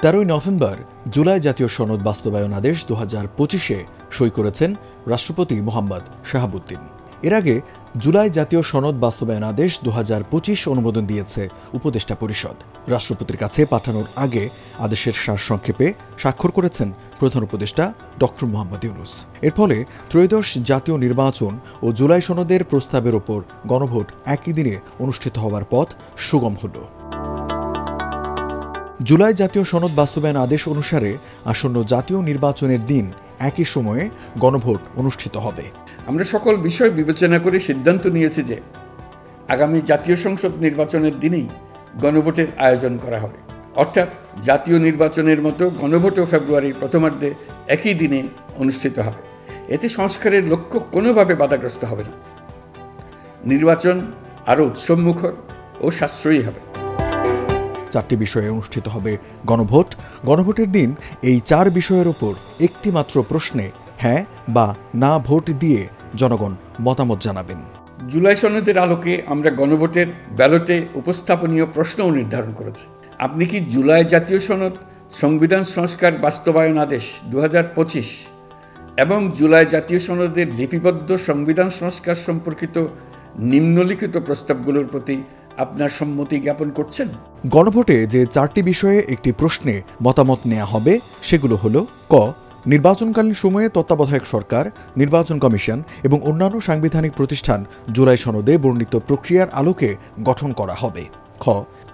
13 November July জাতীয় সনদ বাস্তবায়ন আদেশ 2025-এ সই করেছেন রাষ্ট্রপতি মোহাম্মদ শাহাবুদ্দিন। এর আগে জুলাই জাতীয় সনদ বাস্তবায়ন আদেশ 2025 অনুমোদন দিয়েছে উপদেষ্টা পরিষদ। রাষ্ট্রপতির কাছে পাঠানোর আগে আদেশের সারসংক্ষেপে স্বাক্ষর করেছেন প্রধান উপদেষ্টা ডক্টর মোহাম্মদ ইউনূস। এর ফলে ত্রয়োদশ জাতীয় নির্বাচন ও জুলাই সনদের প্রস্তাবের ওপর গণভোট একই দিনে অনুষ্ঠিত হওয়ার পথ সুগম হল। জুলাই জাতীয় সনদ বাস্তবায়ন আদেশ অনুসারে আসন্ন জাতীয় নির্বাচনের দিন একই সময়ে গণভোট অনুষ্ঠিত হবে। আমরা সকল বিষয় বিবেচনা করে সিদ্ধান্ত নিয়েছি যে আগামী জাতীয় সংসদ নির্বাচনের দিনেই গণভোটের আয়োজন করা হবে। অর্থাৎ জাতীয় নির্বাচনের মতো গণভোটও ফেব্রুয়ারির প্রথমার্ধে একই দিনে অনুষ্ঠিত হবে। এতে সংস্কারের লক্ষ্য কোনোভাবে বাধাগ্রস্ত হবে না। নির্বাচন আরও উৎসবমুখর ও সাশ্রয়ী হবে। 4টি বিষয়ে অনুষ্ঠিত হবে গণভোট। গণভোটের দিন এই 4 বিষয়ের ওপর একটি মাত্র প্রশ্নে হ্যাঁ বা না ভোট দিয়ে জনগণ মতামত জানাবেন। জুলাই সনদের আলোকে আমরা গণভোটের ব্যালটে উপস্থাপনীয় প্রশ্নও নির্ধারণ করেছি। আপনি কি জুলাই জাতীয় সনদ, সংবিধান সংস্কার বাস্তবায়ন আদেশ 2025 এবং জুলাই জাতীয় সনদের লিপিবদ্ধ সংবিধান সংস্কার সম্পর্কিত নিম্নলিখিত প্রস্তাবগুলোর প্রতি আপনার সম্মতি জ্ঞাপন করছেন? গণভোটে যে 4টি বিষয়ে একটি প্রশ্নে মতামত নেওয়া হবে সেগুলো হলো: ক, নির্বাচনকালীন সময়ে তত্ত্বাবধায়ক সরকার, নির্বাচন কমিশন এবং অন্যান্য সাংবিধানিক প্রতিষ্ঠান জুলাই সনদে বর্ণিত প্রক্রিয়ার আলোকে গঠন করা হবে। খ,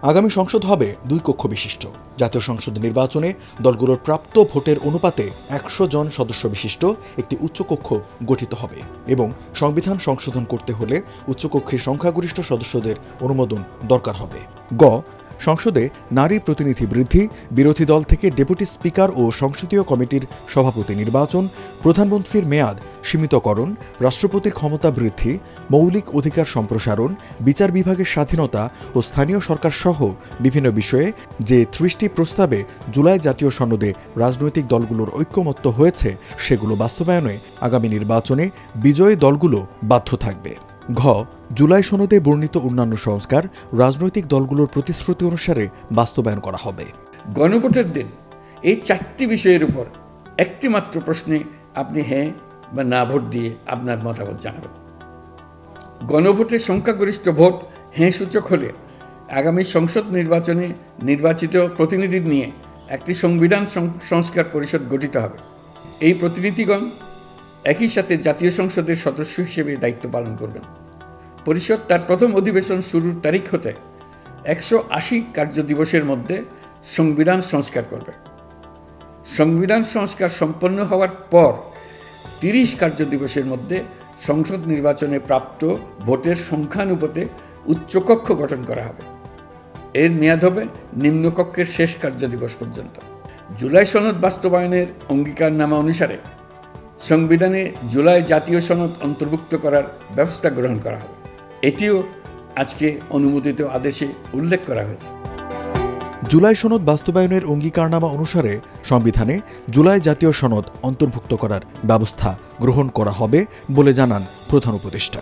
আগামী সংসদ হবে 2 কক্ষ বিশিষ্ট। জাতীয় সংসদ নির্বাচনে দলগুলোর প্রাপ্ত ভোটের অনুপাতে 100 জন সদস্য বিশিষ্ট একটি উচ্চকক্ষ গঠিত হবে এবং সংবিধান সংশোধন করতে হলে উচ্চকক্ষের সংখ্যাগরিষ্ঠ সদস্যদের অনুমোদন দরকার হবে। গ, সংসদে নারী প্রতিনিধি বৃদ্ধি, বিরোধী দল থেকে ডেপুটি স্পিকার ও সংসদীয় কমিটির সভাপতি নির্বাচন, প্রধানমন্ত্রীর মেয়াদ সীমিতকরণ, রাষ্ট্রপতির ক্ষমতা বৃদ্ধি, মৌলিক অধিকার সম্প্রসারণ, বিচার বিভাগের স্বাধীনতা ও স্থানীয় সরকার সহ বিভিন্ন বিষয়ে যে 30টি প্রস্তাবে জুলাই জাতীয় সনদে রাজনৈতিক দলগুলোর ঐক্যমত্য হয়েছে সেগুলো বাস্তবায়নে আগামী নির্বাচনে বিজয়ী দলগুলো বাধ্য থাকবে। ঘ, জুলাই সনদে বর্ণিত অন্যান্য সংস্কার রাজনৈতিক দলগুলোর প্রতিশ্রুতি অনুসারে বাস্তবায়ন করা হবে। গণভোটের দিন এই 4টি বিষয়ের উপর একটি মাত্র প্রশ্নে আপনি হ্যাঁ বা না ভোট দিয়ে আপনার মতামত জানাবেন। গণভোটের সংখ্যাগরিষ্ঠ ভোট হ্যাঁ সূচক হলে আগামী সংসদ নির্বাচনে নির্বাচিত প্রতিনিধি নিয়ে একটি সংবিধান সংস্কার পরিষদ গঠিত হবে। এই প্রতিনিধিগণ একই সাথে জাতীয় সংসদের সদস্য হিসেবে দায়িত্ব পালন করবেন। পরিষদ তার প্রথম অধিবেশন শুরুর তারিখ হতে 180 কার্যদিবসের মধ্যে সংবিধান সংস্কার করবে। সংবিধান সংস্কার সম্পন্ন হওয়ার পর 30 কার্যদিবসের মধ্যে সংসদ নির্বাচনে প্রাপ্ত ভোটের সংখ্যানুপাতে উচ্চকক্ষ গঠন করা হবে। এর মেয়াদ হবে নিম্নকক্ষের শেষ কার্যদিবস পর্যন্ত। জুলাই সনদ বাস্তবায়নের অঙ্গীকারনামা অনুসারে সংবিধানে জুলাই জাতীয় সনদ অন্তর্ভুক্ত করার ব্যবস্থা গ্রহণ করা হবে। এটিও আজকে অনুমোদিত আদেশে উল্লেখ করা হয়েছে। জুলাই সনদ বাস্তবায়নের অঙ্গীকারনামা অনুসারে সংবিধানে জুলাই জাতীয় সনদ অন্তর্ভুক্ত করার ব্যবস্থা গ্রহণ করা হবে বলে জানান প্রধান উপদেষ্টা।